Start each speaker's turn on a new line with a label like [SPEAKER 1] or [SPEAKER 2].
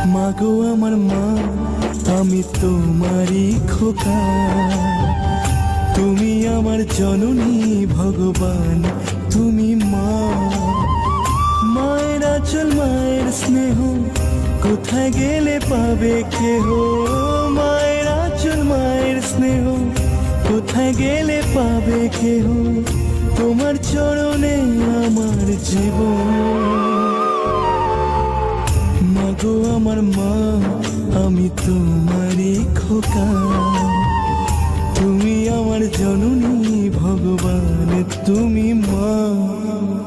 [SPEAKER 1] মাগো আমার মা, আমি তোমারই খোকা। তুমি আমার জননী ভগবান, তুমি মা। মায়ের আঁচল মায়ের স্নেহ কোথায় গেলে পাবে কেহ। মায়ের আঁচল মায়ের স্নেহ কোথায় গেলে পাবে কেহ। তোমার চরণে আমার জীবন। মাগো আমার মা, আমি তোমারই খোকা। তুমি আমার জননী ভগবান, তুমি মা।